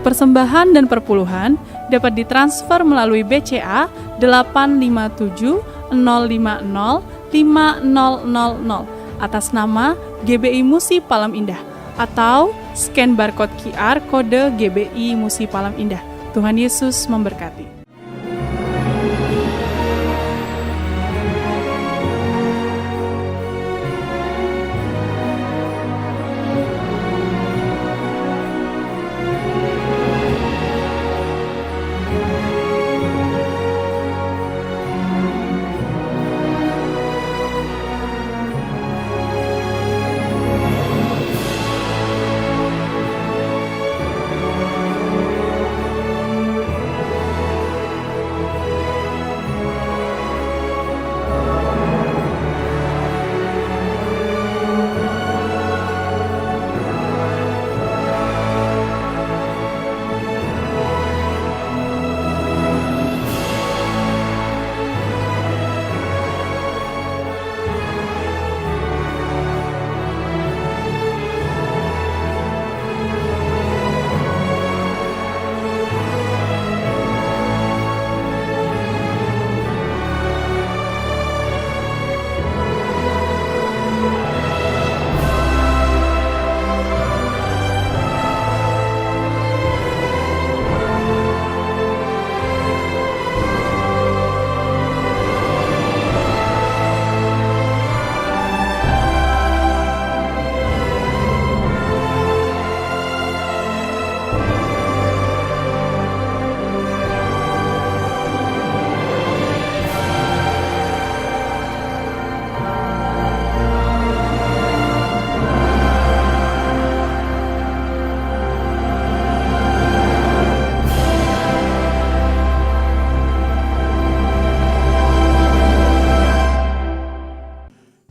persembahan dan perpuluhan dapat ditransfer melalui BCA 857 050 5000 atas nama GBI Musi Palam Indah atau scan barcode QR kode GBI Musi Palam Indah. Tuhan Yesus memberkati.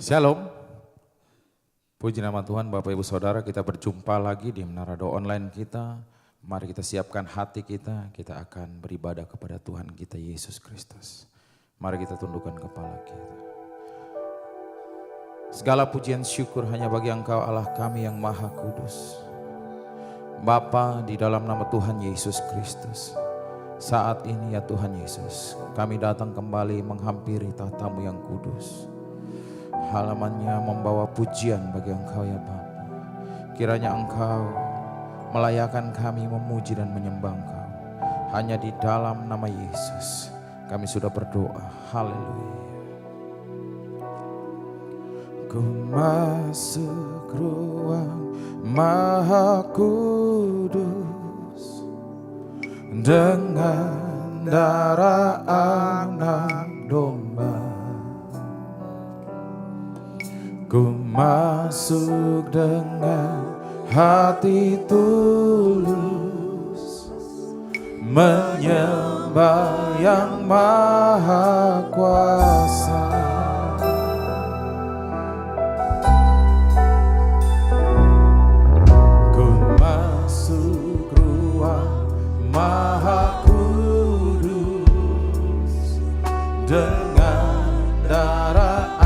Shalom, puji nama Tuhan. Bapak Ibu Saudara, kita berjumpa lagi di Menara Doa Online kita. Mari kita siapkan hati kita akan beribadah kepada Tuhan kita Yesus Kristus. Mari kita tundukkan kepala kita. Segala pujian syukur hanya bagi Engkau Allah kami yang Maha Kudus. Bapa, di dalam nama Tuhan Yesus Kristus, saat ini ya Tuhan Yesus, kami datang kembali menghampiri tahta-Mu yang kudus. Halamannya membawa pujian bagi Engkau ya Bapa. Kiranya Engkau melayakan kami memuji dan menyembah Engkau. Hanya di dalam nama Yesus kami sudah berdoa. Haleluya. Ku masuk ruang Maha Kudus dengan darah anak domba. Ku masuk dengan hati tulus, menyembah yang Maha Kuasa. Ku masuk ruang Maha Kudus dengan darah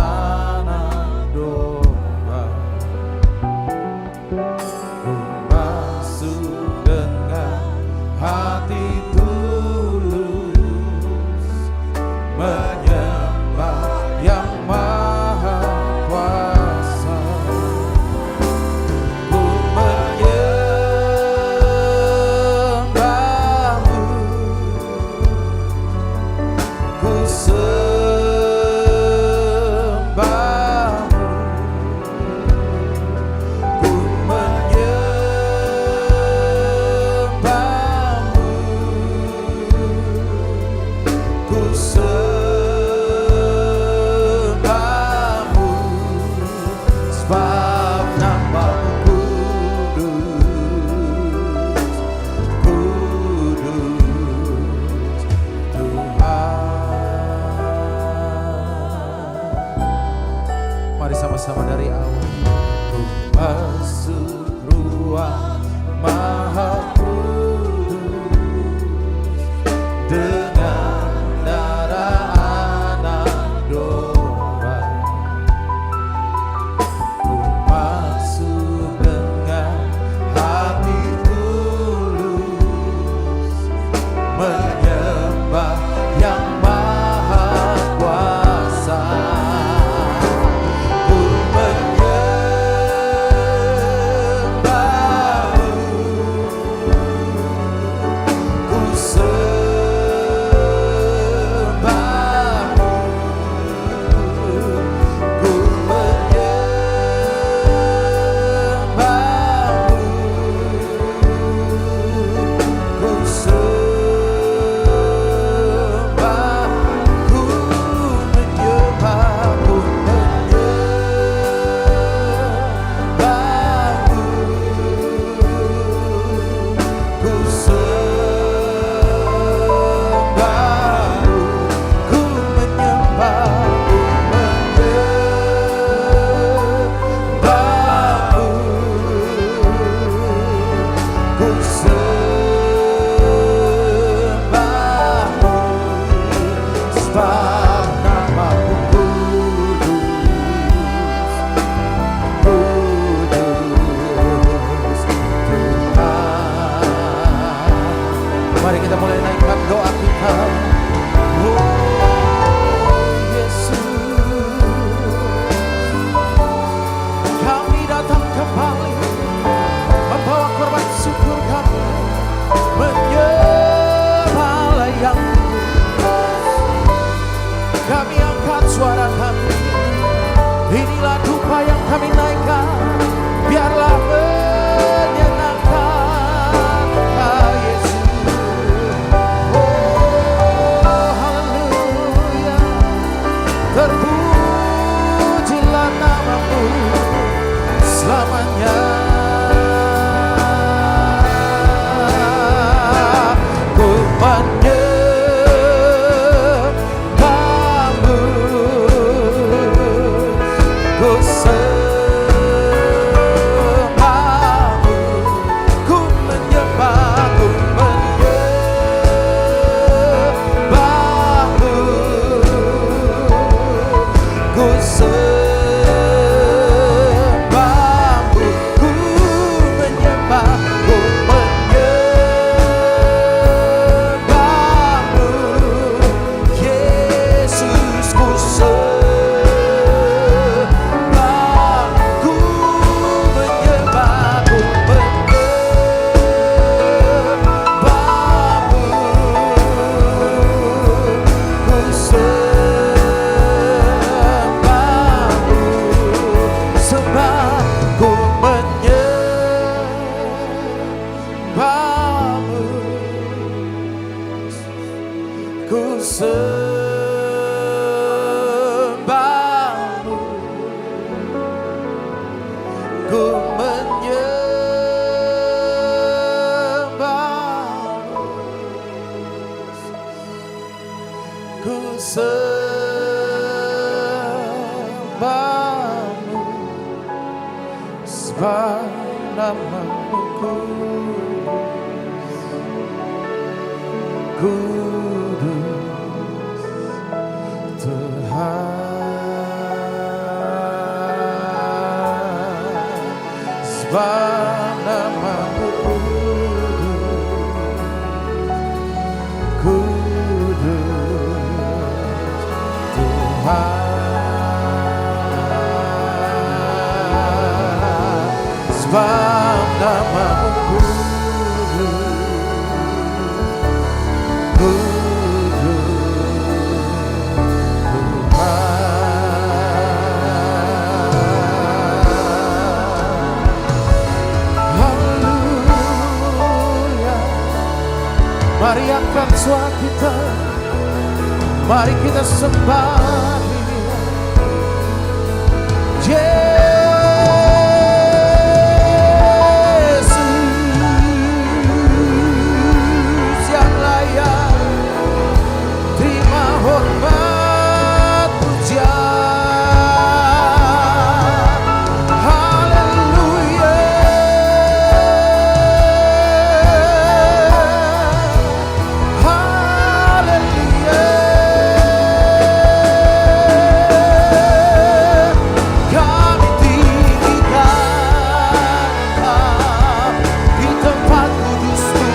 kami naikkan, biarlah menyenangkan Yesus. Oh haleluya, terpujilah namamu selamanya. Ku menyembahmu, ku sembahmu, ku menyembahmu, menyembahmu, ku sembahmu, ku menyembahmu, menyembahmu, Yesus, ku sembahmu, menyembahmu, menyembahmu, ku sembahmu, sembah, ku menyembahmu, ku sembahmu, ku menyembahmu, ku sembahmu, sebab namamu kudus, Tuhan, sebab namamu kudus, Tuhan, sebab namamu Mari angkat suara kita, mari kita sembah Dia. Yesus yang layak terima hormat pujian. Haleluya, haleluya. Kami tinggikan di tempat kudus-Mu,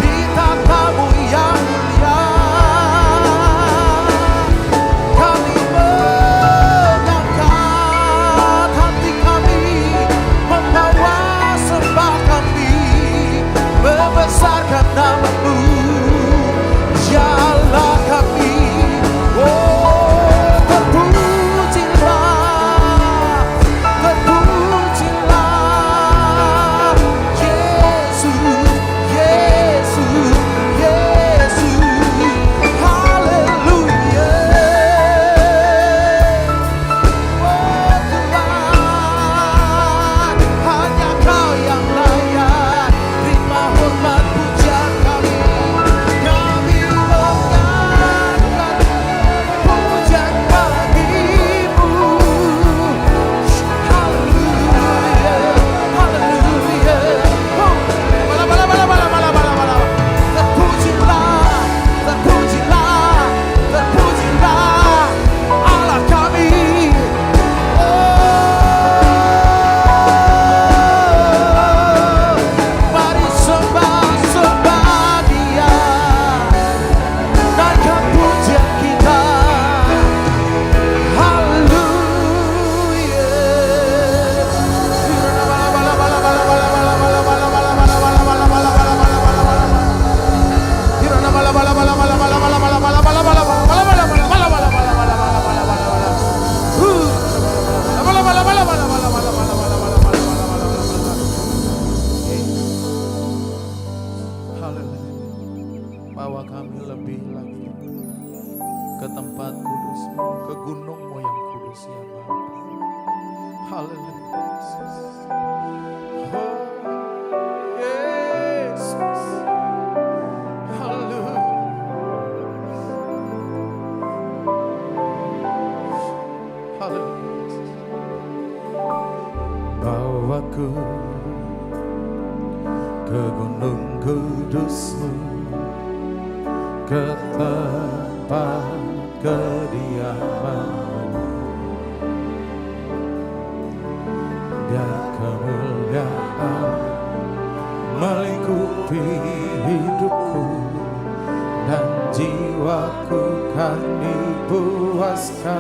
di tatamu yang mulia. Kami mengangkat hati kami, membawa sembah kami, membesarkan nama-Mu, ya Allah kami. Oh, terpujilah, terpujilah Yesus, Yesus, Yesus. Haleluya. Oh Tuhan, hanya Kau yang layak terima hormat pujian kami. Kami bawa kami lebih lagi ke tempat kudus-Mu, ke gunung-Mu yang kudus ya Bapa. Haleluya Yesus. Oh Yesus. Haleluya. Haleluya Yesus. Bawaku ke gunung kudus-Mu, ke tempat kediaman-Mu, biar kemuliaan melingkupi hidupku dan jiwaku kan dipuaskan.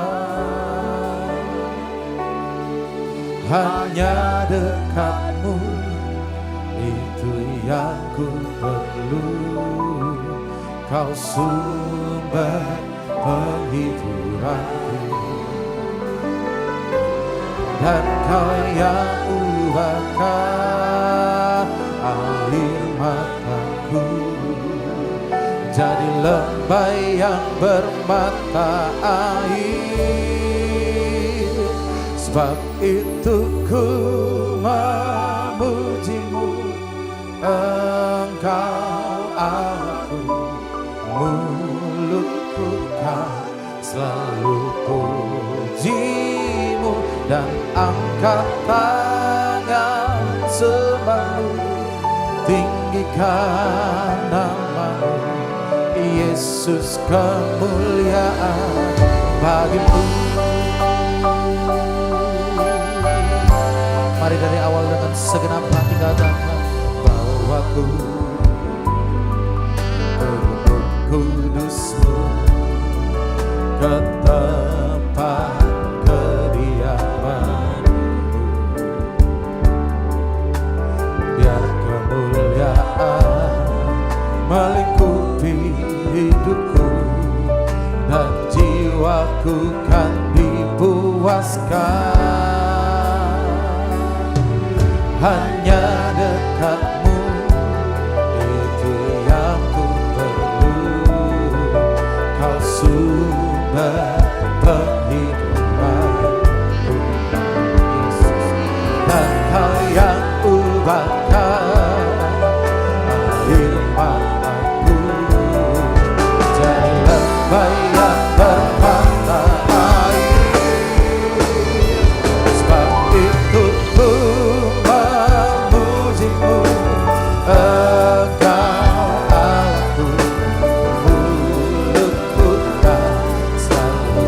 Hanya dekat-Mu itu yang ku perlu, Kau sumber penghiburanku, dan Kau yang ubahkan air mataku jadi lembah yang bermata air. Sebab itu ku memuji-Mu, Engkau Allahku, mulutku kan selalu puji-Mu, dan angkat tangan sembah-Mu, tinggikan nama-Mu, Yesus, kemuliaan bagi-Mu. Mari dari awal dengan segenap hati katakan, bawaku ke gunung kudus-Mu, ke tempat kediaman-Mu, biar kemuliaan melingkupi hidupku dan jiwaku kan dipuaskan. Hanya dekat-Mu itu yang ku perlu, Kau sumber penghidupanku, Yesus, dan Kau yang ubahkan air mataku jadi lembah yang bermata air. Sebab itu ku memuji-Mu, Engkau Allahku, mulutku kan selalu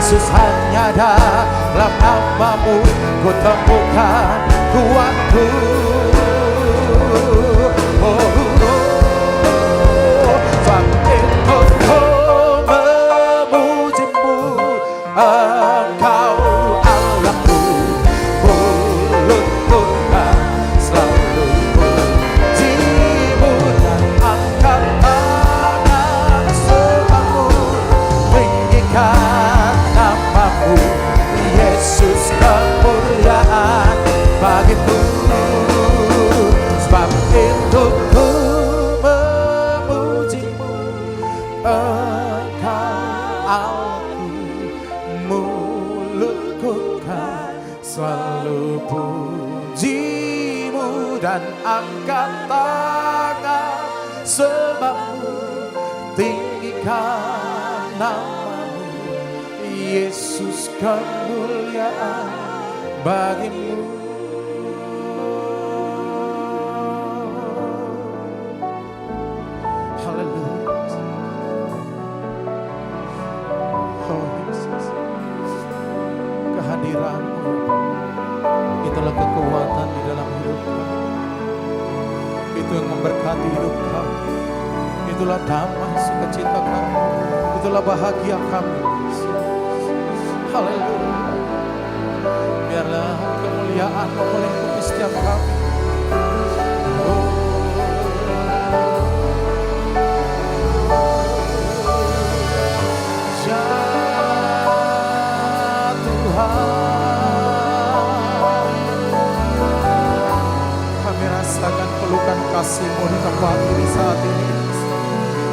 Yesus, hanya dalam namamu ku temukan kuatku. Sebab itu ku memujimu, Engkau Allahku. Mulutku kan selalu pujimu, dan angkat tangan sebabmu tinggikan namamu. Yesus, kemuliaan bagimu. Sebab itu ku memujimu, Engkau Allahku. Mulutku kan selalu pujimu, dan angkat tangan sebabmu tinggikan namamu. Yesus, kemuliaan bagimu. Haleluya. Oh Yesus, kehadiran-Mu itulah kekuatan di dalam hidup kami. Itu yang memberkati hidup kami. Itulah damai sukacita kami. Itulah bahagia kami. Haleluya. Biarlah kemuliaan-Mu meliputi setiap kami. Ya Tuhan, kami rasakan pelukan kasih-Mu di tempat ini saat ini.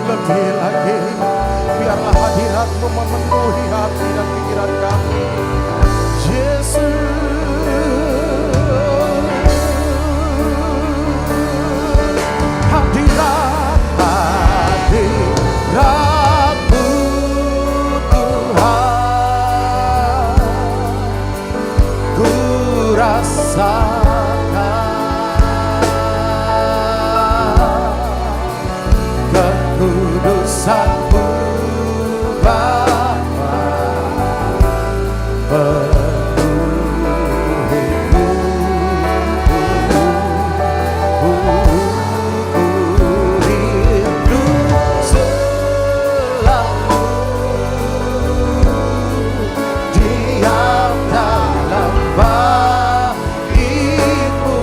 Lebih lagi, biarlah hadirat-Mu memenuhi hati dan pikiran kami. Yesus, hadirat-Mu Tuhan, ku rasakan kekudusan-Mu Bapa, penuhiku. Rindu selalu diam dalam bait-Mu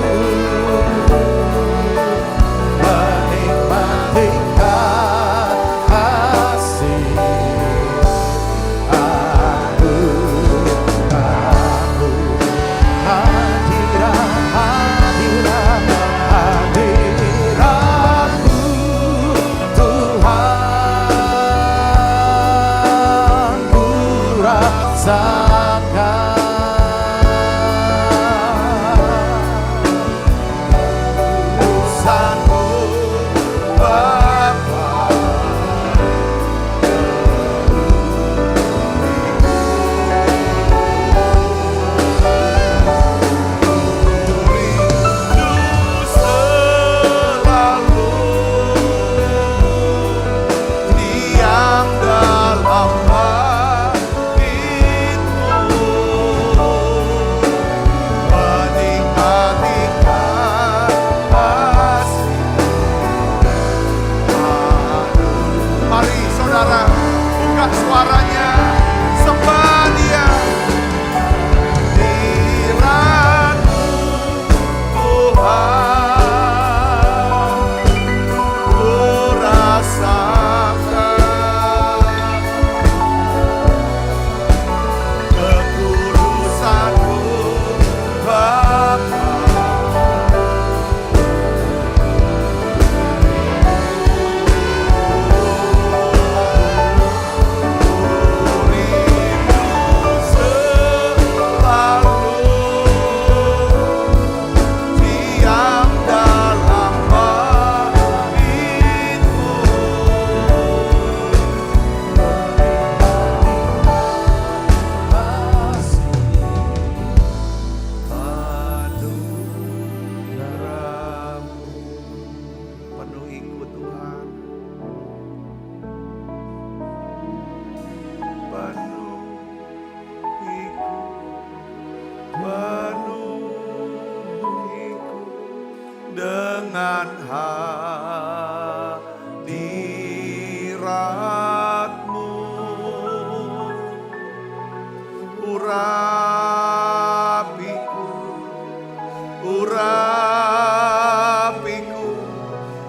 dengan hadirat-Mu. Urapiku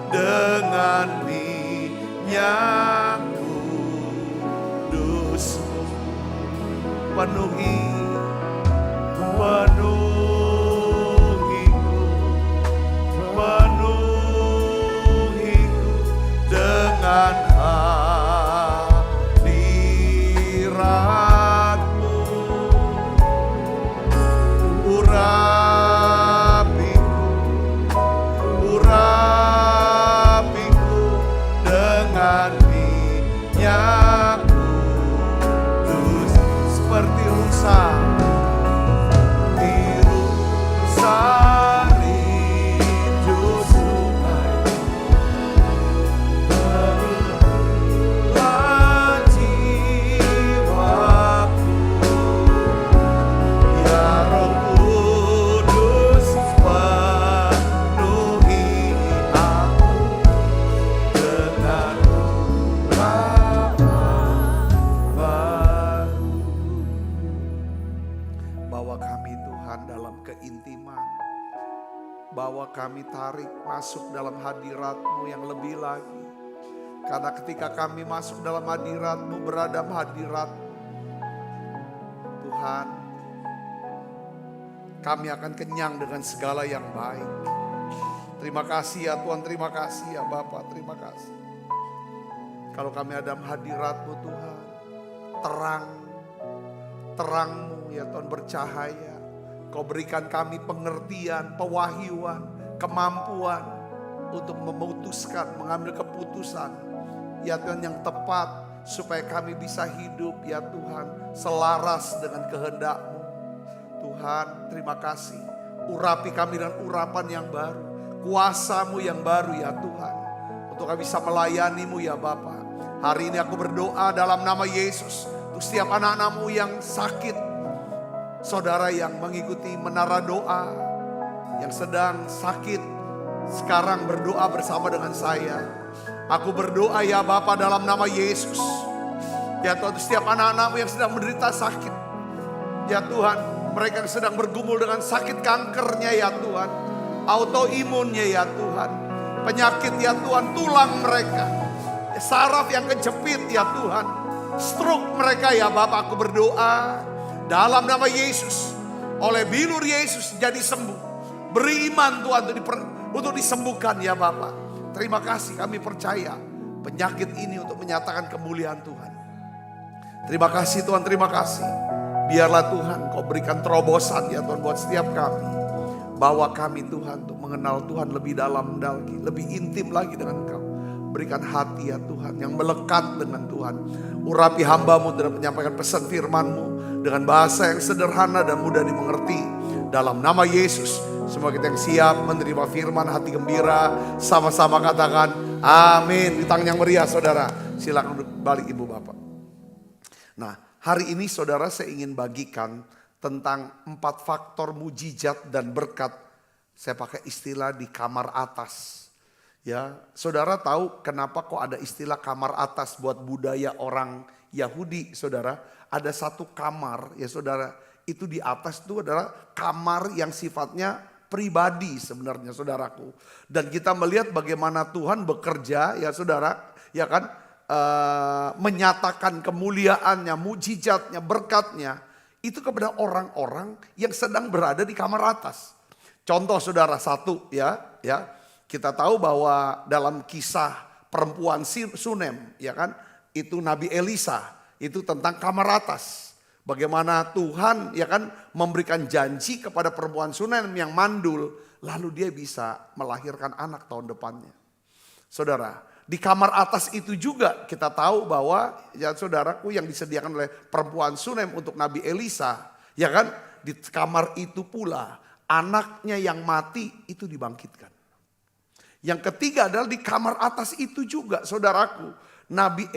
dengan minyak kudus-Mu. Penuhiku dengan hadirat-Mu. Urapiku dengan minyak kudus, seperti rusa rindu sungai. Penuhlah jiwaku, ya Roh Kudus, penuhi aku dengan rahmat baru. Bawa kami Tuhan dalam keintiman. Bawa kami tarik masuk dalam hadirat-Mu yang lebih lagi. Karena ketika kami masuk dalam hadirat-Mu, beradab hadirat Tuhan, kami akan kenyang dengan segala yang baik. Terima kasih ya Tuhan, terima kasih ya Bapa, terima kasih. Kalau kami ada dalam hadirat-Mu Tuhan, terang-Mu ya Tuhan bercahaya. Kau berikan kami pengertian, pewahyuan, kemampuan untuk memutuskan, mengambil keputusan ya Tuhan yang tepat, supaya kami bisa hidup ya Tuhan selaras dengan kehendak-Mu. Tuhan terima kasih, urapi kami dengan urapan yang baru, kuasa-Mu yang baru ya Tuhan, untuk kami bisa melayani-Mu ya Bapa. Hari ini aku berdoa dalam nama Yesus untuk setiap anak-anak-Mu yang sakit, saudara yang mengikuti menara doa, yang sedang sakit, sekarang berdoa bersama dengan saya. Aku berdoa ya Bapa dalam nama Yesus. Ya Tuhan, setiap anak-anak-Mu yang sedang menderita sakit. Ya Tuhan, mereka yang sedang bergumul dengan sakit kankernya ya Tuhan. Autoimunnya ya Tuhan. Penyakit ya Tuhan, tulang mereka. Saraf yang kejepit ya Tuhan. Stroke mereka ya Bapa, aku berdoa dalam nama Yesus, oleh bilur Yesus jadi sembuh. Beri iman Tuhan untuk disembuhkan ya Bapa. Terima kasih, kami percaya penyakit ini untuk menyatakan kemuliaan Tuhan. Terima kasih Tuhan, terima kasih. Biarlah Tuhan Kau berikan terobosan ya Tuhan buat setiap kami. Bawa kami Tuhan untuk mengenal Tuhan lebih dalam lagi, lebih intim lagi dengan Kau. Berikan hati ya Tuhan yang melekat dengan Tuhan. Urapi hamba-Mu dalam menyampaikan pesan firman-Mu dengan bahasa yang sederhana dan mudah dimengerti. Dalam nama Yesus, semua kita yang siap menerima firman, hati gembira, sama-sama katakan amin. Di tangan yang meriah saudara, silakan duduk balik ibu bapak. Nah, hari ini saudara saya ingin bagikan tentang 4 faktor mujizat dan berkat. Saya pakai istilah di kamar atas. Ya, saudara tahu kenapa kok ada istilah kamar atas buat budaya orang Yahudi, saudara? Ada satu kamar, ya saudara, itu di atas itu adalah kamar yang sifatnya pribadi sebenarnya, saudaraku. Dan kita melihat bagaimana Tuhan bekerja, ya saudara, ya kan, menyatakan kemuliaannya, mujizatnya, berkatnya, itu kepada orang-orang yang sedang berada di kamar atas. Contoh saudara satu, ya. Kita tahu bahwa dalam kisah perempuan Sunem, ya kan, itu Nabi Elisa, itu tentang kamar atas. Bagaimana Tuhan ya kan memberikan janji kepada perempuan Sunem yang mandul, lalu dia bisa melahirkan anak tahun depannya. Saudara, di kamar atas itu juga kita tahu bahwa ya saudaraku yang disediakan oleh perempuan Sunem untuk Nabi Elisa, ya kan, di kamar itu pula anaknya yang mati itu dibangkitkan. Yang ketiga adalah di kamar atas itu juga saudaraku, Nabi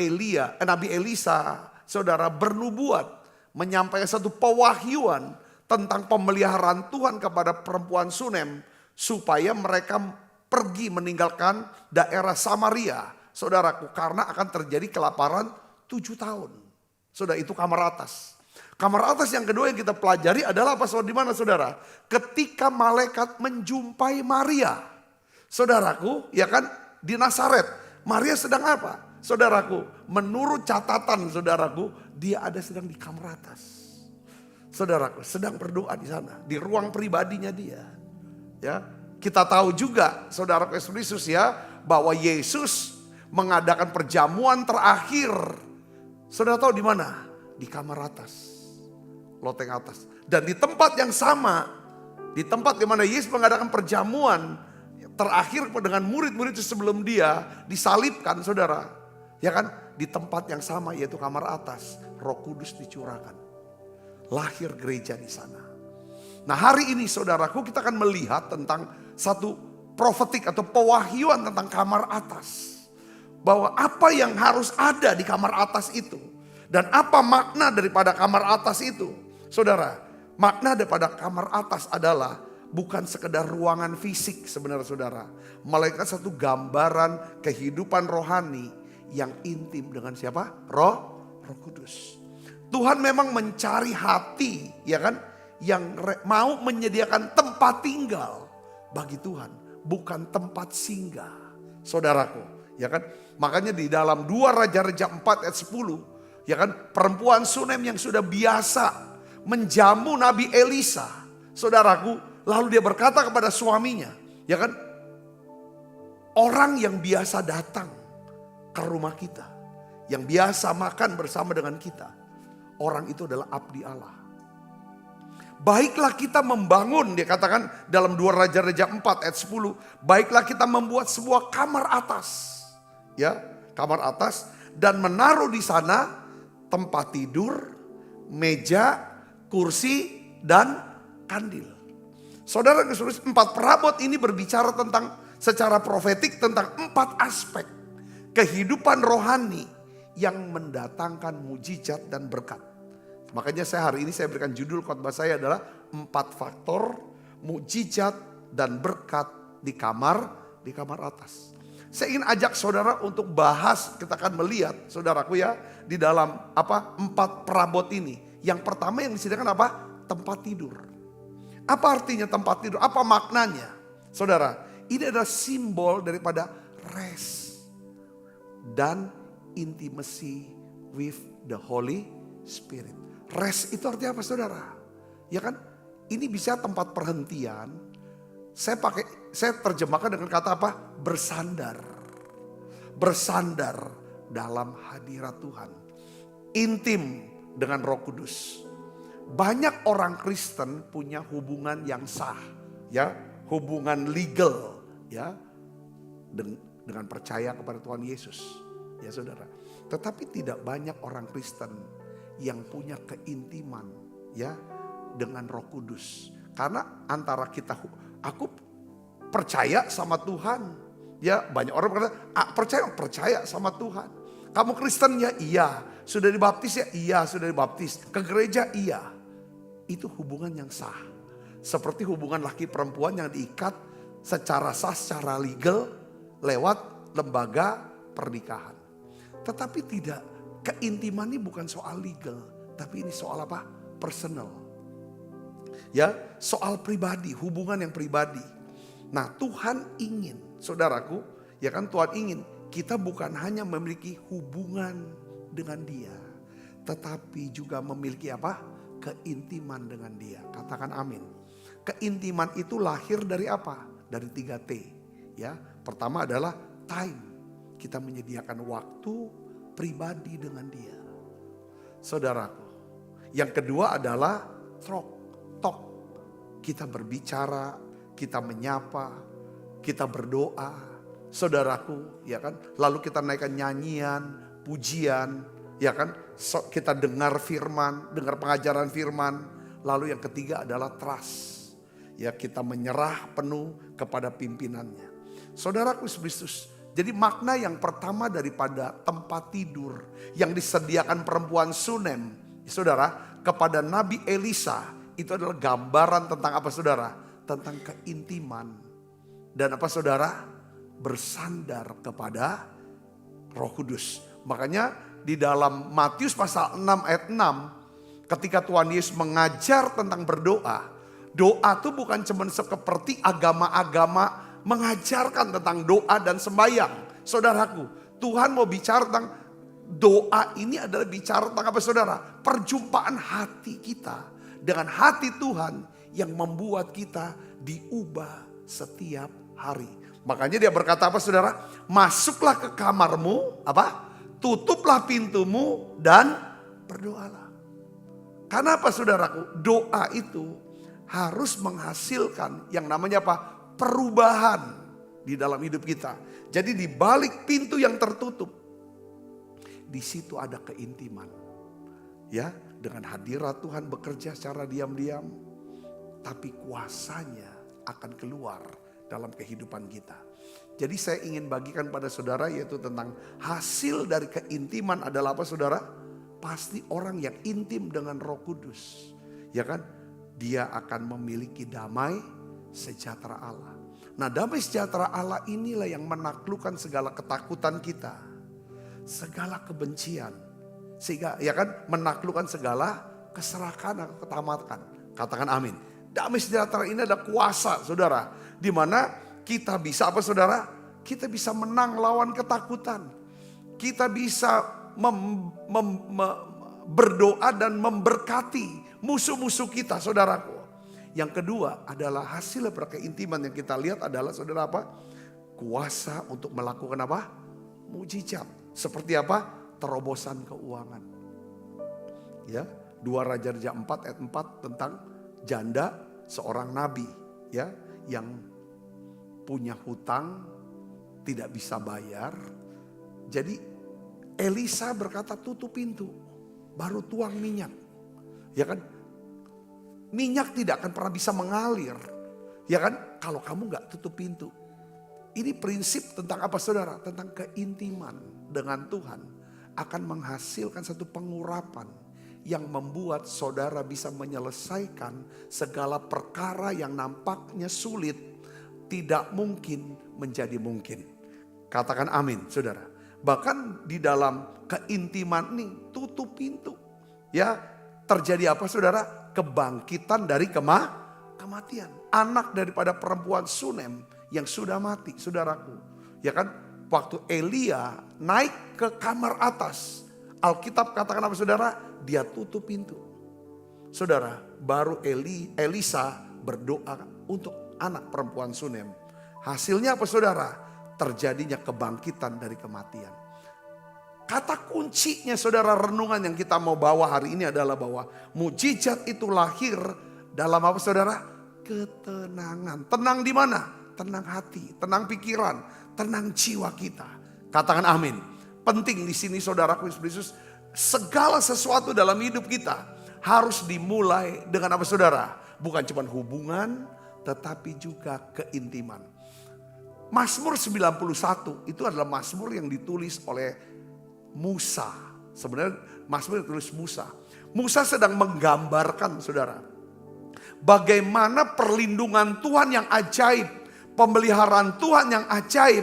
Elisa saudara bernubuat, menyampaikan satu pewahyuan tentang pemeliharaan Tuhan kepada perempuan Sunem supaya mereka pergi meninggalkan daerah Samaria, saudaraku, karena akan terjadi kelaparan 7 tahun. Saudara, itu kamar atas. Kamar atas yang kedua yang kita pelajari adalah apa? Di mana saudara? Ketika malaikat menjumpai Maria. Saudaraku, ya kan, di Nazaret. Maria sedang apa? Saudaraku, menurut catatan saudaraku, dia ada sedang di kamar atas. Saudaraku, sedang berdoa di sana, di ruang pribadinya dia. Ya, kita tahu juga, saudaraku Yesus ya, bahwa Yesus mengadakan perjamuan terakhir. Saudara tahu di mana? Di kamar atas, loteng atas. Dan di tempat yang sama, di tempat di mana Yesus mengadakan perjamuan terakhir dengan murid-murid sebelum dia disalibkan, saudara. Ya kan, di tempat yang sama yaitu kamar atas, Roh Kudus dicurahkan. Lahir gereja di sana. Nah, hari ini saudaraku, kita akan melihat tentang satu profetik atau pewahyuan tentang kamar atas. Bahwa apa yang harus ada di kamar atas itu. Dan apa makna daripada kamar atas itu. Saudara, makna daripada kamar atas adalah bukan sekedar ruangan fisik sebenarnya saudara. Melainkan satu gambaran kehidupan rohani yang intim dengan siapa? Roh Kudus. Tuhan memang mencari hati, ya kan, yang mau menyediakan tempat tinggal bagi Tuhan, bukan tempat singgah. Saudaraku, ya kan? Makanya di dalam 2 Raja-Raja 4 ayat 10, ya kan, perempuan Sunem yang sudah biasa menjamu Nabi Elisa, saudaraku, lalu dia berkata kepada suaminya, ya kan, orang yang biasa datang ke rumah kita, yang biasa makan bersama dengan kita, orang itu adalah abdi Allah. Baiklah kita membangun, dia katakan dalam 2 Raja-Raja 4 ayat 10, baiklah kita membuat sebuah kamar atas, ya, kamar atas, dan menaruh di sana tempat tidur, meja, kursi, dan kandil. Saudara, 4 perabot ini berbicara tentang secara profetik tentang 4 aspek kehidupan rohani yang mendatangkan mujizat dan berkat. Makanya hari ini saya berikan judul khotbah saya adalah 4 faktor mujizat dan berkat di kamar atas. Saya ingin ajak saudara untuk bahas, kita akan melihat saudaraku ya, di dalam 4 perabot ini. Yang pertama yang disediakan apa? Tempat tidur. Apa artinya tempat tidur? Apa maknanya? Saudara, ini adalah simbol daripada rest dan intimacy with the Holy Spirit. Rest itu artinya apa saudara? Ya kan? Ini bisa tempat perhentian. Saya terjemahkan dengan kata apa? Bersandar. Bersandar dalam hadirat Tuhan. Intim dengan Roh Kudus. Banyak orang Kristen punya hubungan yang sah, ya, hubungan legal, ya, dengan percaya kepada Tuhan Yesus, ya saudara. Tetapi tidak banyak orang Kristen yang punya keintiman, ya, dengan Roh Kudus. Karena antara kita, aku percaya sama Tuhan, ya, banyak orang berkata, percaya sama Tuhan. Kamu Kristen ya? Iya. Sudah dibaptis ya? Iya, sudah dibaptis. Ke gereja? Iya. Itu hubungan yang sah. Seperti hubungan laki perempuan yang diikat secara sah, secara legal lewat lembaga pernikahan. Tetapi tidak, keintiman ini bukan soal legal, tapi ini soal apa? Personal. Ya, soal pribadi, hubungan yang pribadi. Nah, Tuhan ingin, saudaraku, ya kan, Tuhan ingin kita bukan hanya memiliki hubungan dengan Dia, tetapi juga memiliki apa? Keintiman dengan Dia. Katakan amin. Keintiman itu lahir dari apa? Dari 3T. Ya, pertama adalah time. Kita menyediakan waktu pribadi dengan Dia. Saudaraku. Yang kedua adalah talk. Kita berbicara, kita menyapa, kita berdoa. Saudaraku, ya kan? Lalu kita naikkan nyanyian, pujian, ya kan? Kita dengar firman, dengar pengajaran firman. Lalu yang ketiga adalah trust. Ya, kita menyerah penuh kepada pimpinannya. Saudaraku Kristus, jadi makna yang pertama daripada tempat tidur yang disediakan perempuan Sunem, saudara, kepada Nabi Elisa, itu adalah gambaran tentang apa saudara? Tentang keintiman dan apa saudara? Bersandar kepada Roh Kudus. Makanya di dalam Matius pasal 6 ayat 6, ketika Tuhan Yesus mengajar tentang berdoa, doa itu bukan cuma seperti agama-agama mengajarkan tentang doa dan sembahyang. Saudaraku, Tuhan mau bicara tentang doa ini adalah bicara tentang apa saudara? Perjumpaan hati kita dengan hati Tuhan yang membuat kita diubah setiap hari. Makanya dia berkata apa saudara? Masuklah ke kamarmu, apa? Tutuplah pintumu dan berdoalah. Karena apa saudaraku? Doa itu harus menghasilkan yang namanya apa? Perubahan di dalam hidup kita. Jadi di balik pintu yang tertutup, di situ ada keintiman. Ya, dengan hadirat Tuhan bekerja secara diam-diam, tapi kuasanya akan keluar dalam kehidupan kita. Jadi saya ingin bagikan pada saudara yaitu tentang hasil dari keintiman adalah apa saudara? Pasti orang yang intim dengan Roh Kudus, ya kan? Dia akan memiliki damai sejahtera Allah. Nah, damai sejahtera Allah inilah yang menaklukkan segala ketakutan kita, segala kebencian, sehingga ya kan menaklukkan segala keserakahan atau ketamatan. Katakan amin. Damai sejahtera ini ada kuasa saudara, di mana kita bisa apa saudara? Kita bisa menang lawan ketakutan. Kita bisa berdoa dan memberkati musuh-musuh kita saudaraku. Yang kedua adalah hasil keintiman yang kita lihat adalah saudara apa? Kuasa untuk melakukan apa? Mujizat. Seperti apa? Terobosan keuangan. Ya, 2 Raja-Raja 4 ayat 4 tentang janda seorang nabi ya yang punya hutang tidak bisa bayar. Jadi Elisa berkata tutup pintu baru tuang minyak. Ya kan? Minyak tidak akan pernah bisa mengalir. Ya kan? Kalau kamu gak tutup pintu. Ini prinsip tentang apa saudara? Tentang keintiman dengan Tuhan akan menghasilkan satu pengurapan yang membuat saudara bisa menyelesaikan segala perkara yang nampaknya sulit, tidak mungkin menjadi mungkin. Katakan amin saudara. Bahkan di dalam keintiman ini tutup pintu. Ya, terjadi apa saudara? Kebangkitan dari kematian. Anak daripada perempuan Sunem yang sudah mati saudaraku. Ya kan? Waktu Elia naik ke kamar atas, Alkitab katakan apa saudara? Dia tutup pintu. Saudara, baru Elisa berdoa untuk anak perempuan Sunem. Hasilnya apa saudara? Terjadinya kebangkitan dari kematian. Kata kuncinya saudara renungan yang kita mau bawa hari ini adalah bahwa mujizat itu lahir dalam apa saudara? Ketenangan. Tenang di mana? Tenang hati, tenang pikiran, tenang jiwa kita. Katakan amin. Penting di sini saudaraku Yesus, segala sesuatu dalam hidup kita harus dimulai dengan apa saudara? Bukan cuma hubungan, tetapi juga keintiman. Mazmur 91 itu adalah mazmur yang ditulis oleh Musa. Sebenarnya mazmur yang ditulis Musa. Musa sedang menggambarkan saudara, bagaimana perlindungan Tuhan yang ajaib, pemeliharaan Tuhan yang ajaib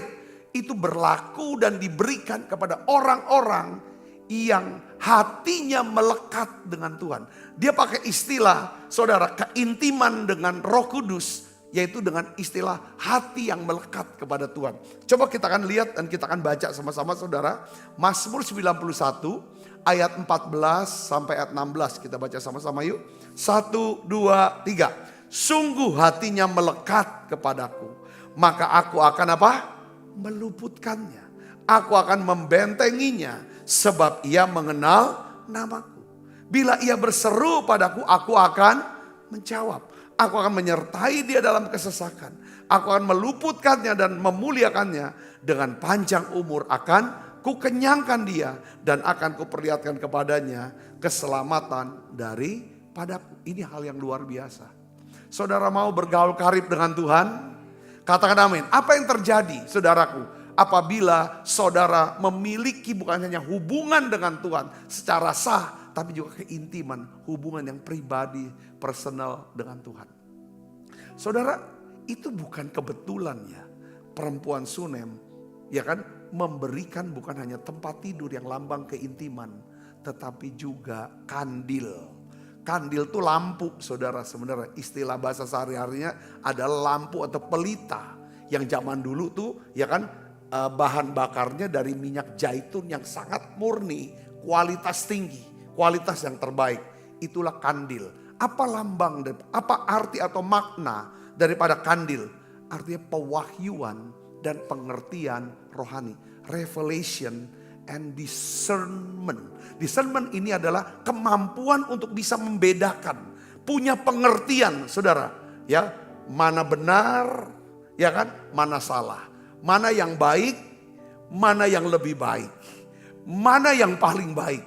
itu berlaku dan diberikan kepada orang-orang yang hatinya melekat dengan Tuhan. Dia pakai istilah saudara keintiman dengan Roh Kudus, yaitu dengan istilah hati yang melekat kepada Tuhan. Coba kita akan lihat dan kita akan baca sama-sama saudara. Mazmur 91 ayat 14 sampai ayat 16 kita baca sama-sama yuk. 1, 2, 3. Sungguh hatinya melekat kepadaku, maka aku akan apa? Meluputkannya. Aku akan membentenginya sebab ia mengenal namaku. Bila ia berseru padaku, aku akan menjawab. Aku akan menyertai dia dalam kesesakan. Aku akan meluputkannya dan memuliakannya. Dengan panjang umur akan kukenyangkan dia dan akan kuperlihatkan kepadanya keselamatan daripadaku. Ini hal yang luar biasa. Saudara mau bergaul karib dengan Tuhan? Katakan amin. Apa yang terjadi saudaraku? Apabila saudara memiliki bukan hanya hubungan dengan Tuhan secara sah, tapi juga keintiman, hubungan yang pribadi, personal dengan Tuhan. Saudara, itu bukan kebetulan ya. Perempuan Sunem, ya kan, memberikan bukan hanya tempat tidur yang lambang keintiman, tetapi juga kandil. Kandil itu lampu, saudara. Sebenarnya istilah bahasa sehari-harinya adalah lampu atau pelita. Yang zaman dulu tuh, ya kan, bahan bakarnya dari minyak zaitun yang sangat murni, kualitas tinggi, kualitas yang terbaik. Itulah kandil. Apa lambang, apa arti atau makna daripada kandil? Artinya pewahyuan dan pengertian rohani. Revelation and discernment. Discernment ini adalah kemampuan untuk bisa membedakan. Punya pengertian, saudara. Ya, mana benar, ya kan, mana salah. Mana yang baik, mana yang lebih baik. Mana yang paling baik.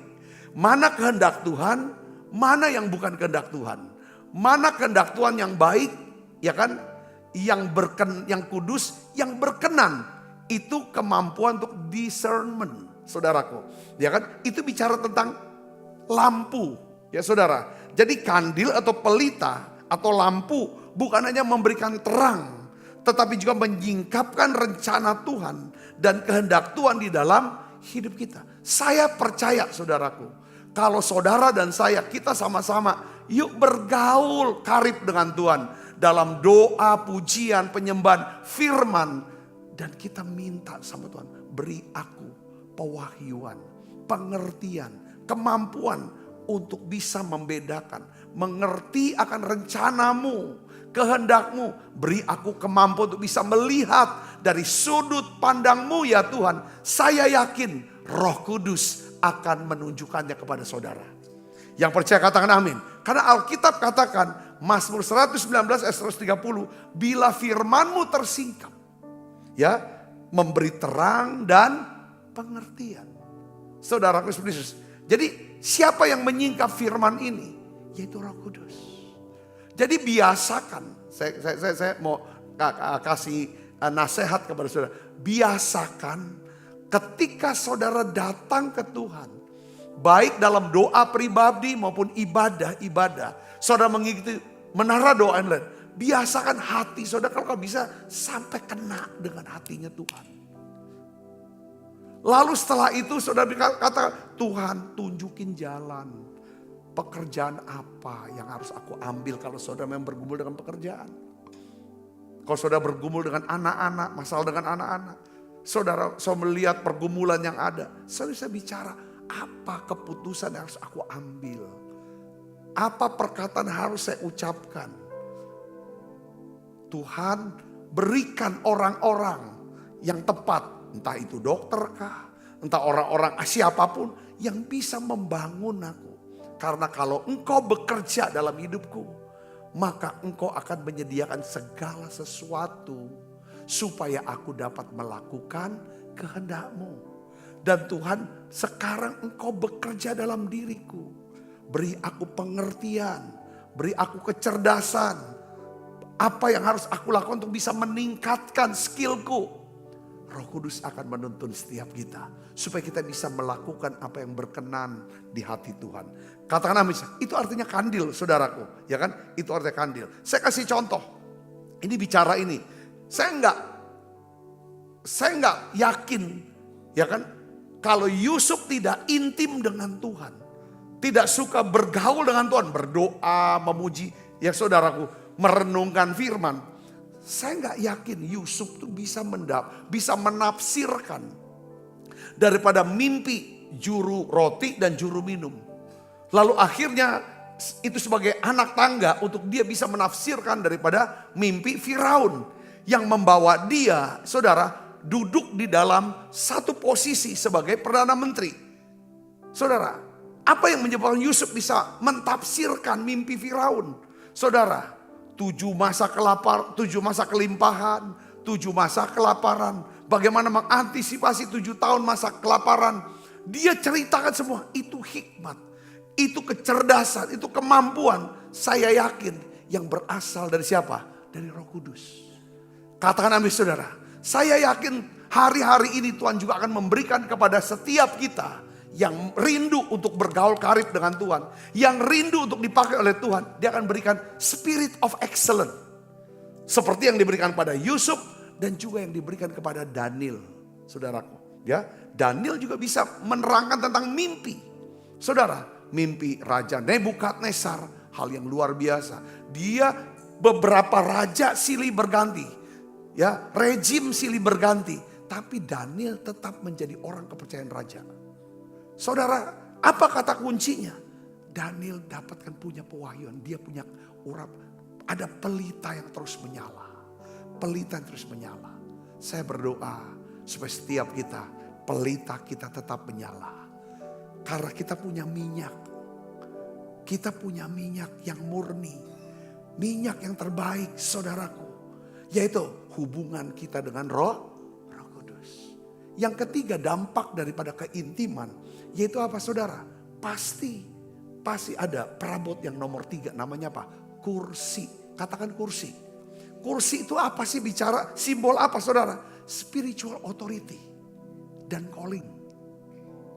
Mana kehendak Tuhan, mana yang bukan kehendak Tuhan. Mana kehendak Tuhan yang baik, ya kan, yang kudus, yang berkenan. Itu kemampuan untuk discernment, saudaraku. Ya kan, itu bicara tentang lampu, ya saudara. Jadi kandil atau pelita atau lampu bukan hanya memberikan terang, tetapi juga menyingkapkan rencana Tuhan dan kehendak Tuhan di dalam hidup kita. Saya percaya, saudaraku, kalau saudara dan saya, kita sama-sama yuk bergaul karib dengan Tuhan. Dalam doa, pujian, penyembahan, firman. Dan kita minta sama Tuhan, beri aku pewahyuan, pengertian, kemampuan untuk bisa membedakan. Mengerti akan rencanamu, kehendakmu. Beri aku kemampuan untuk bisa melihat dari sudut pandangmu ya Tuhan. Saya yakin Roh Kudus akan menunjukkannya kepada saudara. Yang percaya katakan amin. Karena Alkitab katakan, Mazmur 119 ayat 130, bila firmanmu tersingkap, ya, memberi terang dan pengertian. Saudara Kristus. Jadi siapa yang menyingkap firman ini? Yaitu Roh Kudus. Jadi biasakan, saya mau kasih nasihat kepada saudara. Biasakan ketika saudara datang ke Tuhan, baik dalam doa pribadi maupun ibadah-ibadah, saudara mengikuti menara doa yang lain. Biasakan hati saudara kalau bisa sampai kena dengan hatinya Tuhan. Lalu setelah itu saudara kata, Tuhan tunjukin jalan. Pekerjaan apa yang harus aku ambil kalau saudara memang bergumul dengan pekerjaan. Kalau saudara bergumul dengan anak-anak, masalah dengan anak-anak. Saudara melihat pergumulan yang ada. Saudara bisa bicara, apa keputusan yang harus aku ambil. Apa perkataan harus saya ucapkan. Tuhan berikan orang-orang yang tepat. Entah itu dokter kah, entah orang-orang siapapun yang bisa membangun aku. Karena kalau engkau bekerja dalam hidupku, maka engkau akan menyediakan segala sesuatu supaya aku dapat melakukan kehendakmu. Dan Tuhan, sekarang engkau bekerja dalam diriku. Beri aku pengertian, beri aku kecerdasan. Apa yang harus aku lakukan untuk bisa meningkatkan skillku. Roh Kudus akan menuntun setiap kita. Supaya kita bisa melakukan apa yang berkenan di hati Tuhan. Katakan amin. Itu artinya kandil, saudaraku. Ya kan? Itu artinya kandil. Saya kasih contoh. Ini bicara ini. Saya enggak yakin. Ya kan? Kalau Yusuf tidak intim dengan Tuhan. Tidak suka bergaul dengan Tuhan. Berdoa, memuji. Ya saudaraku. Merenungkan firman. Saya nggak yakin Yusuf tuh bisa menafsirkan daripada mimpi juru roti dan juru minum. Lalu akhirnya itu sebagai anak tangga untuk dia bisa menafsirkan daripada mimpi Firaun yang membawa dia, saudara, duduk di dalam satu posisi sebagai perdana menteri. Saudara, apa yang menyebabkan Yusuf bisa mentafsirkan mimpi Firaun? Saudara, 7 masa kelimpahan, 7 masa kelaparan. Bagaimana mengantisipasi 7 tahun masa kelaparan. Dia ceritakan semua. Itu hikmat, itu kecerdasan, itu kemampuan. Saya yakin yang berasal dari siapa? Dari Roh Kudus. Katakan amin saudara. Saya yakin hari-hari ini Tuhan juga akan memberikan kepada setiap kita yang rindu untuk bergaul karib dengan Tuhan, yang rindu untuk dipakai oleh Tuhan, dia akan berikan spirit of excellence. Seperti yang diberikan pada Yusuf dan juga yang diberikan kepada Daniel, saudaraku. Ya, Daniel juga bisa menerangkan tentang mimpi. Saudara, mimpi Raja Nebukadnezar, hal yang luar biasa. Dia beberapa raja silih berganti. Ya, rejim silih berganti. Tapi Daniel tetap menjadi orang kepercayaan raja. Saudara, apa kata kuncinya? Daniel dapatkan punya pewahyuan. Dia punya urap. Ada pelita yang terus menyala. Pelita yang terus menyala. Saya berdoa supaya setiap kita, pelita kita tetap menyala. Karena kita punya minyak. Kita punya minyak yang murni. Minyak yang terbaik, saudaraku. Yaitu hubungan kita dengan Roh Kudus. Yang ketiga, dampak daripada keintiman. Yaitu apa, saudara? Pasti ada perabot yang nomor 3. Namanya apa? Kursi. Katakan kursi. Kursi itu apa sih, bicara simbol apa, saudara? Spiritual authority dan calling.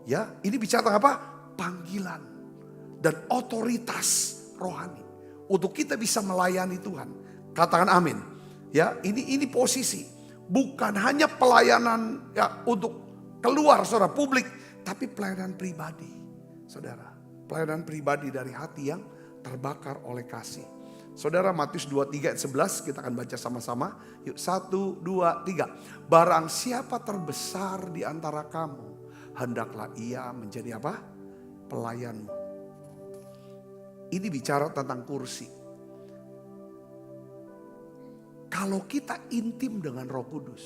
Ya, ini bicara apa? Panggilan dan otoritas rohani untuk kita bisa melayani Tuhan. Katakan amin. Ya, ini posisi. Bukan hanya pelayanan ya untuk keluar, saudara, publik, tapi pelayanan pribadi. Saudara, pelayanan pribadi dari hati yang terbakar oleh kasih. Saudara, Matius 23 ayat 11 kita akan baca sama-sama. Yuk, 1, 2, 3. Barang siapa terbesar di antara kamu, hendaklah ia menjadi apa? Pelayanmu. Ini bicara tentang kursi. Kalau kita intim dengan Roh Kudus,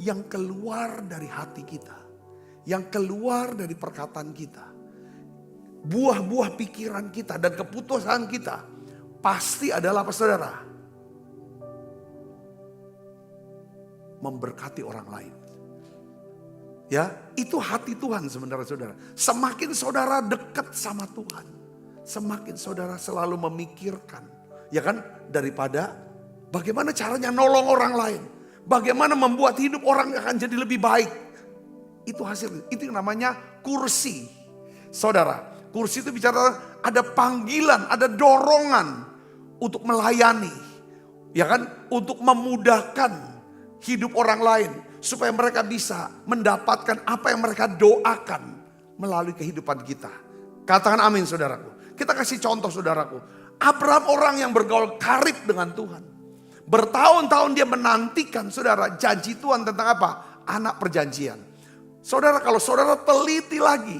yang keluar dari hati kita, yang keluar dari perkataan kita, buah-buah pikiran kita dan keputusan kita, pasti adalah apa, saudara? Memberkati orang lain. Ya, itu hati Tuhan sebenarnya, saudara. Semakin saudara dekat sama Tuhan, semakin saudara selalu memikirkan, ya kan, daripada bagaimana caranya nolong orang lain, bagaimana membuat hidup orang akan jadi lebih baik. Itu hasil, itu yang namanya kursi. Saudara, kursi itu bicara ada panggilan, ada dorongan untuk melayani, ya kan, untuk memudahkan hidup orang lain supaya mereka bisa mendapatkan apa yang mereka doakan melalui kehidupan kita. Katakan amin, saudaraku. Kita kasih contoh, saudaraku. Abraham orang yang bergaul karib dengan Tuhan. Bertahun-tahun dia menantikan, saudara, janji Tuhan tentang apa? Anak perjanjian. Saudara, kalau saudara teliti lagi,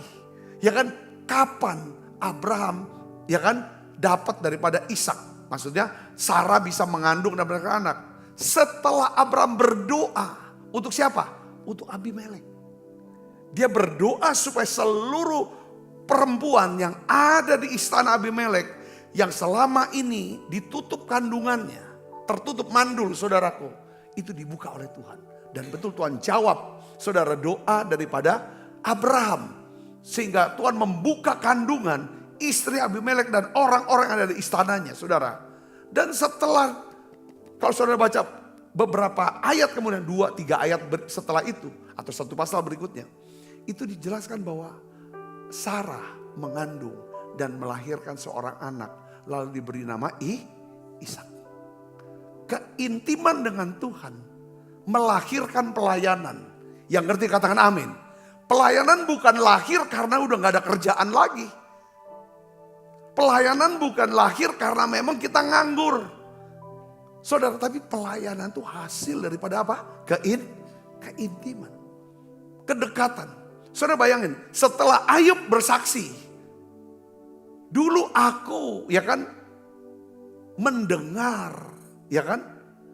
ya kan, kapan Abraham, ya kan, dapat daripada Ishak. Maksudnya Sarah bisa mengandung dan beranak anak. Setelah Abraham berdoa untuk siapa? Untuk Abimelek. Dia berdoa supaya seluruh perempuan yang ada di istana Abimelek, yang selama ini ditutup kandungannya, tertutup mandul, saudaraku, itu dibuka oleh Tuhan. Dan betul Tuhan jawab, saudara, doa daripada Abraham. Sehingga Tuhan membuka kandungan istri Abimelek dan orang-orang yang ada di istananya, saudara. Dan setelah, kalau saudara baca beberapa ayat kemudian, 2-3 ayat setelah itu, atau satu pasal berikutnya, itu dijelaskan bahwa Sarah mengandung dan melahirkan seorang anak, lalu diberi nama Ishak. Keintiman dengan Tuhan melahirkan pelayanan. Yang ngerti katakan amin. Pelayanan bukan lahir karena udah gak ada kerjaan lagi. Pelayanan bukan lahir karena memang kita nganggur. Saudara, tapi pelayanan itu hasil daripada apa? Keintiman. Kedekatan. Saudara bayangin, setelah Ayub bersaksi. Dulu aku, ya kan, mendengar, ya kan,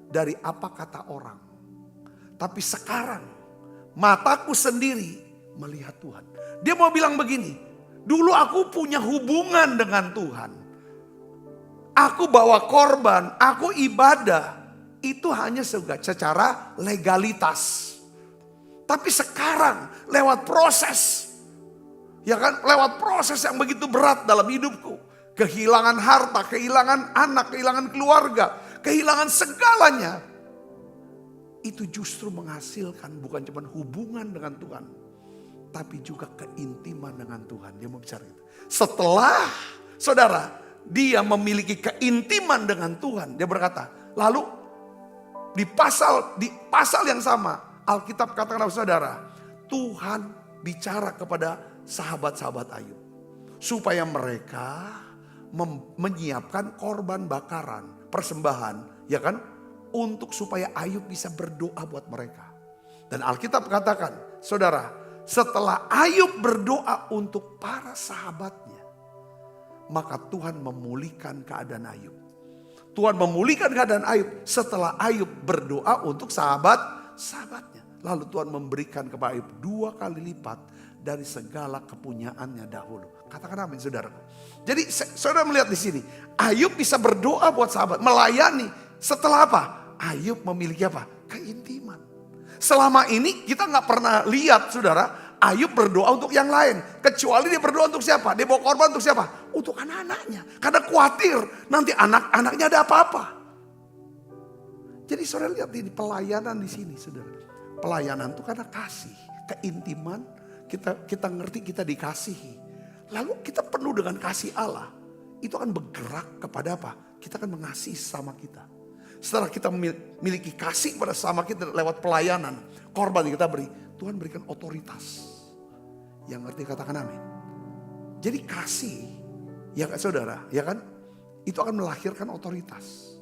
dari apa kata orang. Tapi sekarang mataku sendiri melihat Tuhan. Dia mau bilang begini, dulu aku punya hubungan dengan Tuhan. Aku bawa korban, aku ibadah. Itu hanya secara legalitas. Tapi sekarang lewat proses. Ya kan, lewat proses yang begitu berat dalam hidupku. Kehilangan harta, kehilangan anak, kehilangan keluarga, kehilangan segalanya. Itu justru menghasilkan bukan cuma hubungan dengan Tuhan, tapi juga keintiman dengan Tuhan. Dia mau bicara itu. Setelah, saudara, dia memiliki keintiman dengan Tuhan. Dia berkata, lalu di pasal yang sama, Alkitab katakan saudara, Tuhan bicara kepada sahabat-sahabat Ayub. Supaya mereka menyiapkan korban bakaran, persembahan, ya kan? Untuk supaya Ayub bisa berdoa buat mereka. Dan Alkitab katakan, saudara, setelah Ayub berdoa untuk para sahabatnya, maka Tuhan memulihkan keadaan Ayub. Tuhan memulihkan keadaan Ayub setelah Ayub berdoa untuk sahabatnya. Lalu Tuhan memberikan kepada Ayub 2 kali lipat dari segala kepunyaannya dahulu. Katakan amin saudaraku. Jadi saudara melihat di sini, Ayub bisa berdoa buat sahabat, melayani. Setelah apa? Ayub memiliki apa? Keintiman. Selama ini kita nggak pernah lihat saudara, Ayub berdoa untuk yang lain. Kecuali dia berdoa untuk siapa? Dia bawa korban untuk siapa? Untuk anak-anaknya. Karena khawatir nanti anak-anaknya ada apa-apa. Jadi saudara lihat ini pelayanan di sini saudara. Pelayanan itu karena kasih, keintiman, kita ngerti kita dikasihi. Lalu kita penuh dengan kasih Allah. Itu akan bergerak kepada apa? Kita akan mengasihi sama kita. Setelah kita memiliki kasih pada sama kita lewat pelayanan, korban yang kita beri, Tuhan berikan otoritas. Yang ngerti katakan amin. Jadi kasih, ya saudara, ya kan? Itu akan melahirkan otoritas.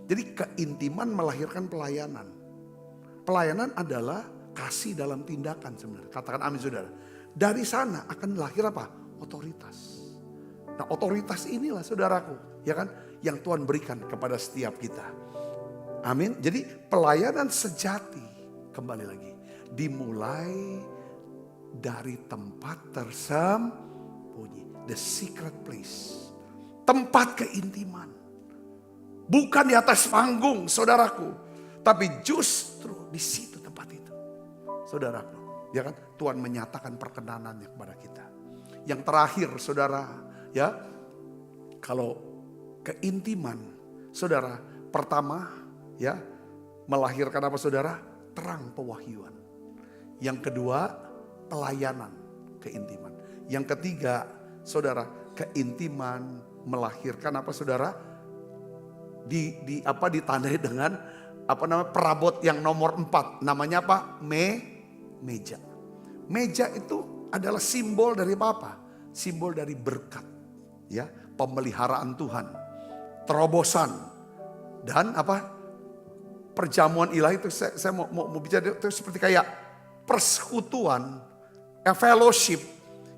Jadi keintiman melahirkan pelayanan. Pelayanan adalah kasih dalam tindakan sebenarnya. Katakan amin saudara. Dari sana akan lahir apa? Otoritas. Nah otoritas inilah saudaraku, ya kan? Yang Tuhan berikan kepada setiap kita. Amin. Jadi pelayanan sejati, kembali lagi, dimulai dari tempat tersembunyi. The secret place. Tempat keintiman. Bukan di atas panggung saudaraku. Tapi justru di situ tempat itu. Saudaraku. Ya kan? Tuhan menyatakan perkenanannya kepada kita. Yang terakhir saudara. Ya. Kalau keintiman. Saudara. Pertama. Ya. Melahirkan apa saudara? Terang pewahyuan. Yang kedua. Pelayanan. Keintiman. Yang ketiga. Saudara. Keintiman melahirkan apa saudara? Ditandai dengan perabot yang nomor 4. Namanya apa? Meja. Meja itu adalah simbol dari apa? Simbol dari berkat. Ya, pemeliharaan Tuhan. Terobosan. Dan perjamuan ilahi itu saya mau bicara itu seperti kayak persekutuan, fellowship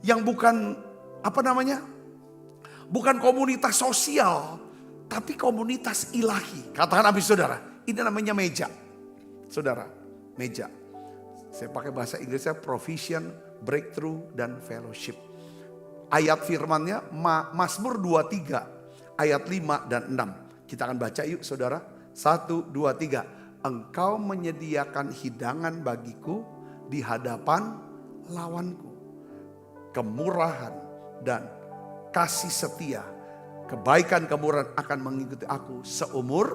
yang bukan bukan komunitas sosial, tapi komunitas ilahi. Katakan habis saudara, ini namanya meja. Saudara, meja. Saya pakai bahasa Inggrisnya provision, breakthrough, dan fellowship. Ayat firmannya Mazmur 23 ayat 5 dan 6. Kita akan baca yuk saudara. 1, 2, 3. Engkau menyediakan hidangan bagiku di hadapan lawanku. Kemurahan dan kasih setia, kebaikan kemurahan akan mengikuti aku seumur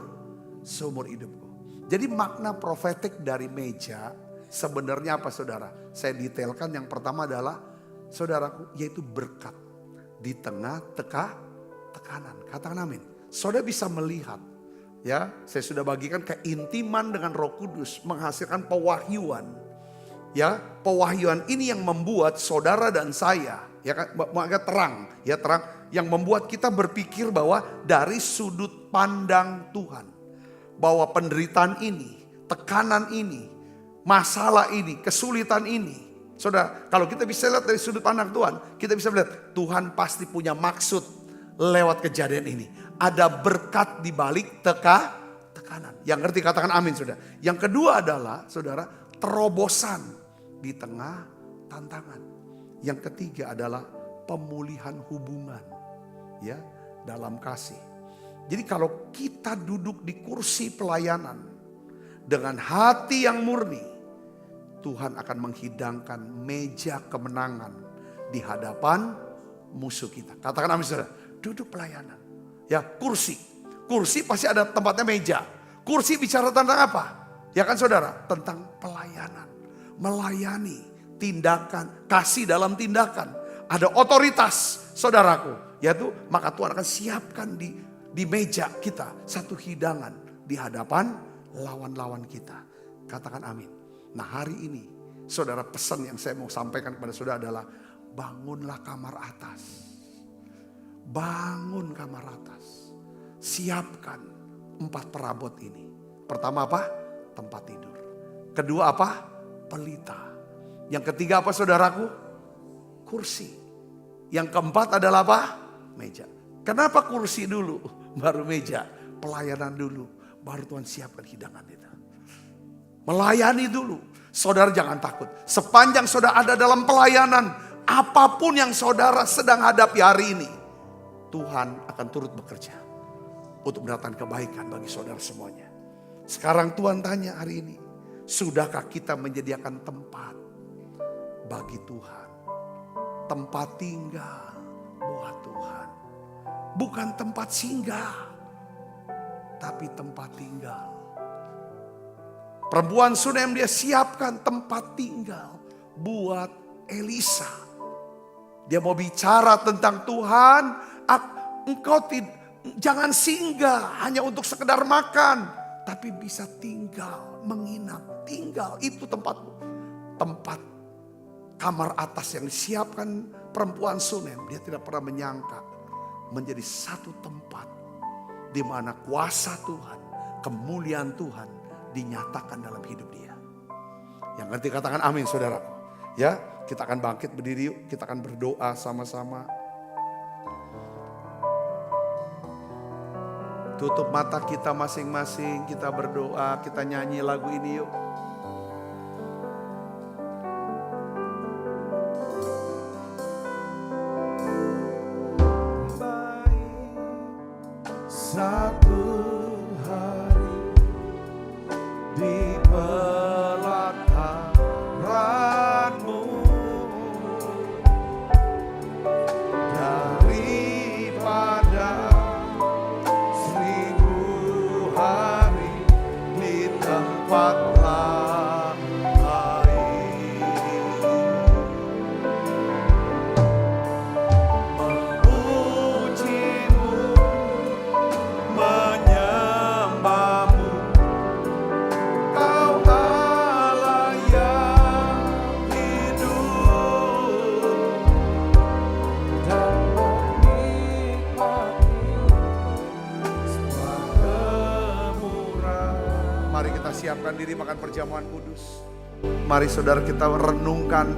hidupku. Jadi makna profetik dari meja sebenarnya apa saudara? Saya detailkan. Yang pertama adalah saudaraku, yaitu berkat di tengah tekanan. Katakan amin. Saudara bisa melihat, ya, saya sudah bagikan keintiman dengan Roh Kudus menghasilkan pewahyuan. Ya, pewahyuan ini yang membuat saudara dan saya, ya kan, terang yang membuat kita berpikir bahwa dari sudut pandang Tuhan, bahwa penderitaan ini, tekanan ini, masalah ini, kesulitan ini, saudara, kalau kita bisa lihat dari sudut pandang Tuhan, kita bisa melihat Tuhan pasti punya maksud lewat kejadian ini. Ada berkat di balik tekanan. Yang ngerti katakan amin saudara. Yang kedua adalah saudara, terobosan di tengah tantangan. Yang ketiga adalah pemulihan hubungan, ya, dalam kasih. Jadi kalau kita duduk di kursi pelayanan dengan hati yang murni, Tuhan akan menghidangkan meja kemenangan di hadapan musuh kita. Katakan amin saudara. Duduk pelayanan, ya, kursi pasti ada tempatnya meja. Kursi bicara tentang apa? Ya kan saudara, tentang pelayanan. Melayani, tindakan, kasih dalam tindakan. Ada otoritas saudaraku Yaitu maka Tuhan akan siapkan di meja kita satu hidangan di hadapan lawan-lawan kita. Katakan amin. Nah hari ini saudara, pesan yang saya mau sampaikan kepada saudara adalah bangunlah kamar atas. Bangun kamar atas. Siapkan 4 perabot ini. Pertama apa? Tempat tidur. Kedua apa? Pelita. Yang ketiga apa saudaraku? Kursi. Yang keempat adalah apa? Meja. Kenapa kursi dulu? Baru meja. Pelayanan dulu. Baru Tuhan siapkan hidangan itu. Melayani dulu. Saudara jangan takut. Sepanjang saudara ada dalam pelayanan, apapun yang saudara sedang hadapi hari ini, Tuhan akan turut bekerja untuk mendatangkan kebaikan bagi saudara semuanya. Sekarang Tuhan tanya hari ini, sudahkah kita menyediakan tempat bagi Tuhan? Tempat tinggal buat Tuhan. Bukan tempat singgah, tapi tempat tinggal. Perempuan Sunem dia siapkan tempat tinggal buat Elisa. Dia mau bicara tentang Tuhan, engkau jangan singgah hanya untuk sekedar makan, tapi bisa tinggal, menginap, tinggal. Itu tempatmu. Tempat kamar atas yang disiapkan perempuan Sunem. Dia tidak pernah menyangka menjadi satu tempat di mana kuasa Tuhan, kemuliaan Tuhan dinyatakan dalam hidup dia. Yang nanti katakan amin saudaraku. Ya, kita akan bangkit berdiri yuk, kita akan berdoa sama-sama. Tutup mata kita masing-masing, kita berdoa, kita nyanyi lagu ini yuk. Satu hari di pelataranmu, daripada 1000 hari di tempat lain. Memujimu, menyembahmu, Kau Allah yang hidup, dan menikmati semua kemurahan. Mari kita siapkan diri makan perjamuan kudus. Mari saudara kita renungkan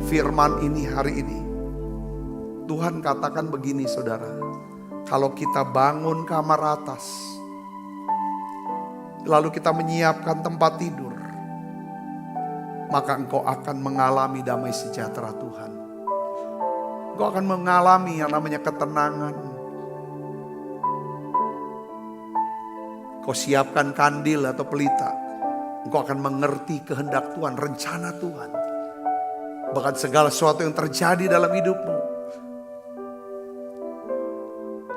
firman ini hari ini. Tuhan katakan begini saudara. Kalau kita bangun kamar atas, lalu kita menyiapkan tempat tidur, maka engkau akan mengalami damai sejahtera Tuhan. Engkau akan mengalami yang namanya ketenangan. Kau siapkan kandil atau pelita, engkau akan mengerti kehendak Tuhan, rencana Tuhan. Bahkan segala sesuatu yang terjadi dalam hidupmu.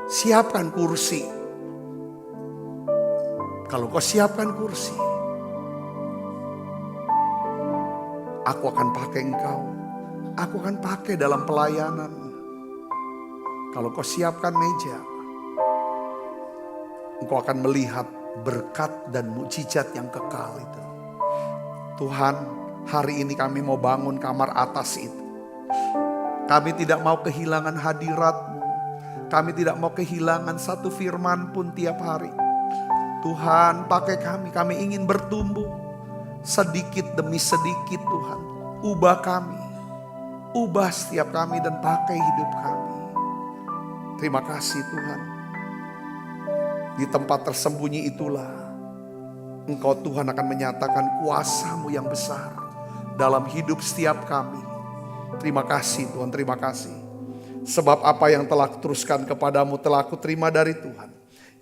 Siapkan kursi. Kalau kau siapkan kursi, aku akan pakai engkau. Aku akan pakai dalam pelayanan. Kalau kau siapkan meja, engkau akan melihat berkat dan mukjizat yang kekal itu. Tuhan, hari ini kami mau bangun kamar atas itu. Kami tidak mau kehilangan hadirat-Mu. Kami tidak mau kehilangan satu firman pun tiap hari. Tuhan, pakai kami ingin bertumbuh. Sedikit demi sedikit Tuhan. Ubah kami. Ubah setiap kami dan pakai hidup kami. Terima kasih Tuhan. Di tempat tersembunyi itulah Engkau Tuhan akan menyatakan kuasa-Mu yang besar dalam hidup setiap kami. Terima kasih Tuhan, terima kasih. Sebab apa yang telah kuteruskan kepadamu telah aku terima dari Tuhan.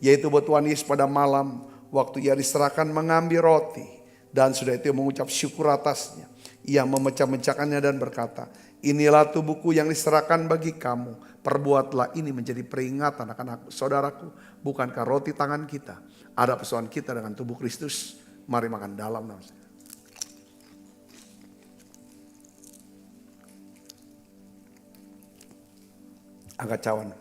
Yaitu buat Tuhan Yesus pada malam waktu ia diserahkan mengambil roti. Dan sudah itu mengucap syukur atasnya. Ia memecah-mecahkannya dan berkata, inilah tubuhku yang diserahkan bagi kamu. Perbuatlah ini menjadi peringatan akan aku. Saudaraku, bukankah roti tangan kita ada persoalan kita dengan tubuh Kristus? Mari makan dalam nama saya. Angkat cawan.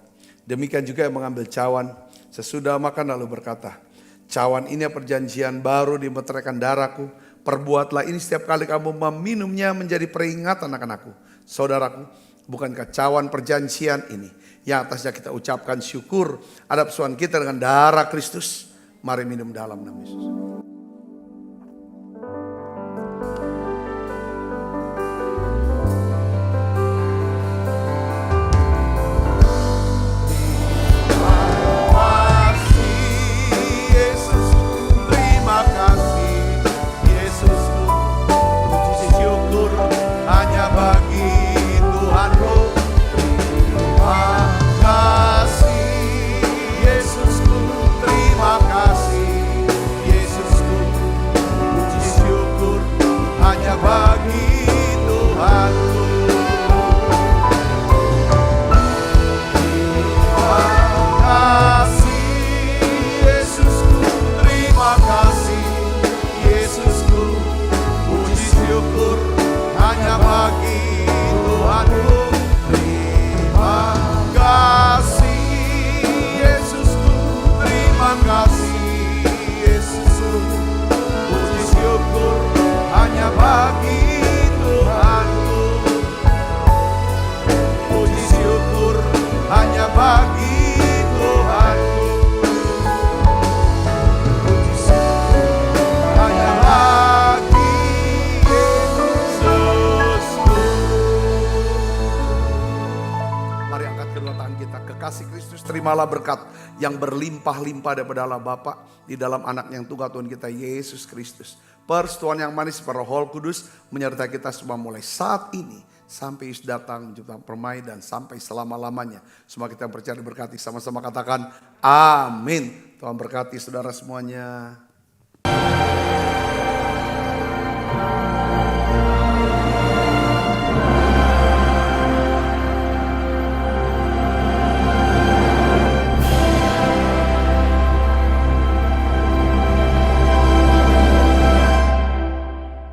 Demikian juga yang mengambil cawan sesudah makan lalu berkata, cawan ini perjanjian baru dimeteraikan darahku. Perbuatlah ini setiap kali kamu meminumnya menjadi peringatan akan aku. Saudaraku, bukankah cawan perjanjian ini yang atasnya kita ucapkan syukur atas persoalan kita dengan darah Kristus? Mari minum dalam nama Yesus. Terimalah berkat yang berlimpah-limpah daripada Allah Bapa di dalam anak yang tunggal Tuhan kita Yesus Kristus. Persetujuan yang manis para Roh Kudus menyertai kita semua mulai saat ini sampai Yesus datang menjemput permai dan sampai selama-lamanya. Semua kita percaya diberkati, sama-sama katakan amin. Tuhan berkati saudara semuanya.